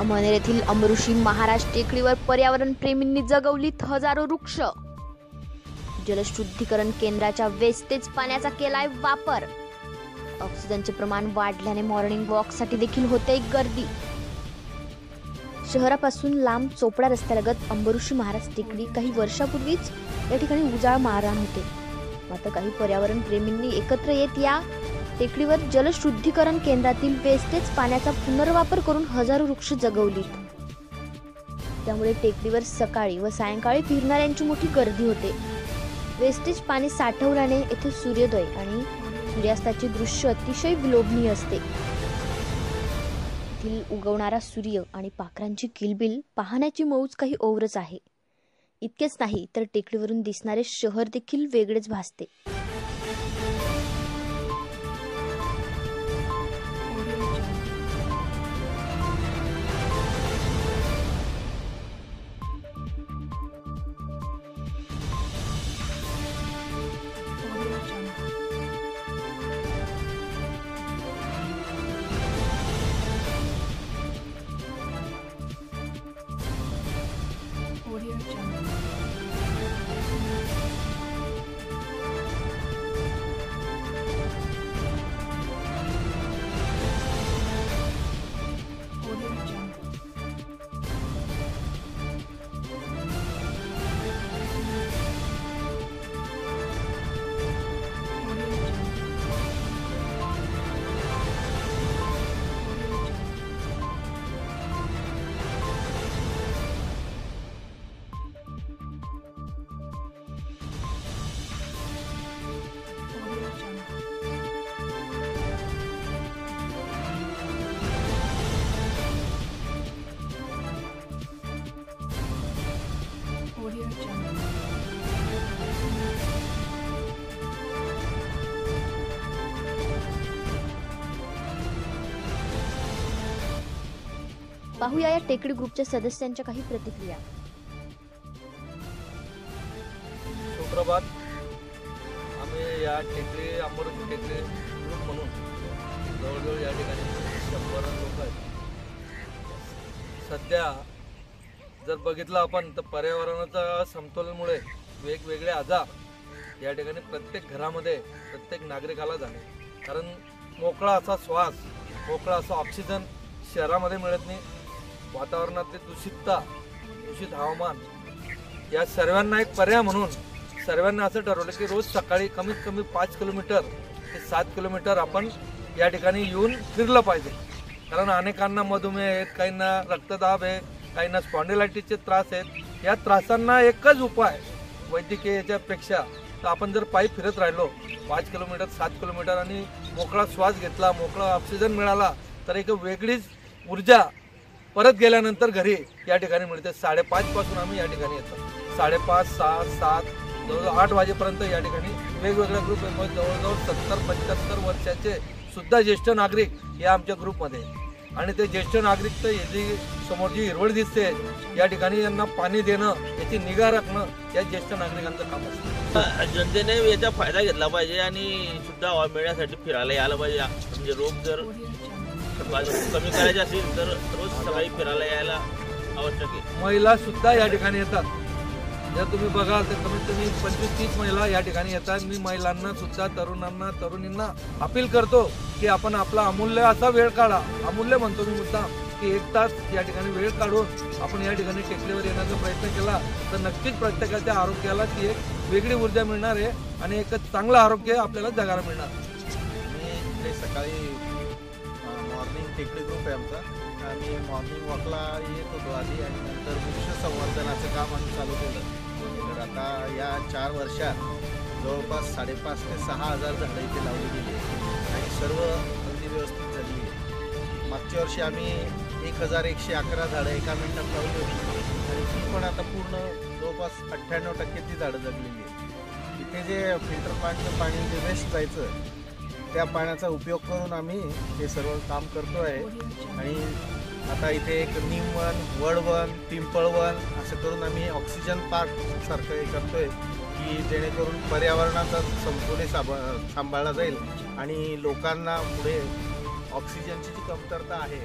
अमळनेर येथील अमृषी महाराज टेकडीवर पर्यावरण प्रेमींनी जगवलीत हजारो वृक्ष। जलशुद्धीकरण केंद्राच्या वेस्टेज पाण्याचा केलाय वापर। ऑक्सिजनचे प्रमाण वाढल्याने मॉर्निंग वॉकसाठी देखील होते गर्दी। शहरापासून लांब चोपडा रस्त्यालगत अमृषी महाराज टेकडी काही वर्षापूर्वीच या ठिकाणी उजाळ मारहाण होते। मात्र काही पर्यावरण प्रेमींनी एकत्र येत या टेकडीवर जलशुद्धीकरण केंद्रातील वेस्टेज पाण्याचा पुनर्वापर करून हजारो वृक्ष जगवली। त्यामुळे टेकडीवर सकाळी व सायंकाळी फिरणाऱ्यांची मोठी गर्दी होते। वेस्टेज पाणी साठवल्याने येथे सूर्योदय आणि सूर्यास्ताचे दृश्य अतिशय विलोभनीय असते। येथील उगवणारा सूर्य आणि पाखरांची किलबिल पाहण्याची मौज काही औरच आहे। इतकेच नाही तर टेकडीवरून दिसणारे शहर देखील वेगळेच भासते। पाहूया या टेकडी ग्रुपच्या सदस्यांच्या काही प्रतिक्रिया। सुप्रभात। आम्ही या टेकडी अमृषी टेकडी ग्रुप म्हणून जवळजवळ या ठिकाणी 100 लोक आहेत। सध्या जर बघितलं आपण तर पर्यावरणाच्या समतोलनामुळे वेगवेगळे आजार या ठिकाणी प्रत्येक घरामध्ये प्रत्येक नागरिकाला झाले। कारण मोकळा असा श्वास, मोकळा असा ऑक्सिजन शहरामध्ये मिळत नाही। वातावरणातली दूषितता, दूषित हवामान या सर्वांना एक पर्याय म्हणून सर्वांना असं ठरवलं की रोज सकाळी कमीत कमी 5 किलोमीटर ते 7 किलोमीटर आपण या ठिकाणी येऊन फिरलं पाहिजे। कारण अनेकांना मधुमेह आहेत, काहींना रक्तदाब आहे, काहींना स्पॉन्डिलायटिसचे त्रास आहेत। या त्रासांना एकच उपाय वैद्यकीय याच्यापेक्षा तर आपण जर पायी फिरत राहिलो 5 किलोमीटर 7 किलोमीटर आणि मोकळा श्वास घेतला, मोकळा ऑक्सिजन मिळाला तर एक वेगळीच ऊर्जा परत गेल्यानंतर घरी या ठिकाणी मिळते। 5:30 पासून आम्ही या ठिकाणी येतो। 5:30, 6, 7 जवळजवळ 8 वाजेपर्यंत या ठिकाणी वेगवेगळ्या ग्रुप आहेत। जवळजवळ 70-75 वर्षाचे सुद्धा ज्येष्ठ नागरिक या आमच्या ग्रुपमध्ये। आणि ते ज्येष्ठ नागरिक तर याची समोर जी हिरवळ दिसते या ठिकाणी यांना पाणी देणं, याची निगा राखणं या ज्येष्ठ नागरिकांचं काम असतं। जनतेने याचा फायदा घेतला पाहिजे आणि शुद्ध हवा मिळण्यासाठी फिरायला यायला पाहिजे। म्हणजे रोग जर कमी करायचे असेल तर रोज सकाळी फिरायला यायला आवश्यक आहे। महिला सुद्धा या ठिकाणी येतात। जर तुम्ही बघाल तर कमीत कमी 25-30 महिला या ठिकाणी येतात। मी महिलांना सुद्धा, तरुणांना, तरुणींना अपील करतो की आपण आपला अमूल्य असा वेळ काढा। अमूल्य म्हणतो मी मुद्दा की 1 तास या ठिकाणी वेळ काढून आपण या ठिकाणी टेकडीवर येण्याचा प्रयत्न केला तर नक्कीच प्रत्येकाच्या आरोग्याला ती एक वेगळी ऊर्जा मिळणार आहे आणि एक चांगलं आरोग्य आपल्याला जगायला मिळणार। मी सकाळी मॉर्निंग टेकडी ग्रुप आहे आमचा। आम्ही मॉर्निंग वॉकला येत होतो आधी आणि नंतर वृक्ष संवर्धनाचं काम आम्ही चालू केलं। तर आता या 4 वर्षात जवळपास 5.5 ते 6,000 झाडं इथे लावली गेली आणि सर्व अगदी व्यवस्थित झाली आहे। मागच्या वर्षी आम्ही 1111 झाडं एका मिनिटात लावली होती आणि ती पण आता पूर्ण जवळपास 98% ती झाडं जगलेली आहे। इथे जे फिल्टर प्लांटचं पाणी जे वेस्ट जायचं त्या पाण्याचा उपयोग करून आम्ही हे सर्व काम करतो आहे। आणि आता इथे एक निमवन, वडवन, पिंपळवन असं करून आम्ही ऑक्सिजन पार्क सारखं हे करतोय की जेणेकरून पर्यावरणाचा समतोल सांभाळला जाईल आणि लोकांना पुढे ऑक्सिजनची जी कमतरता आहे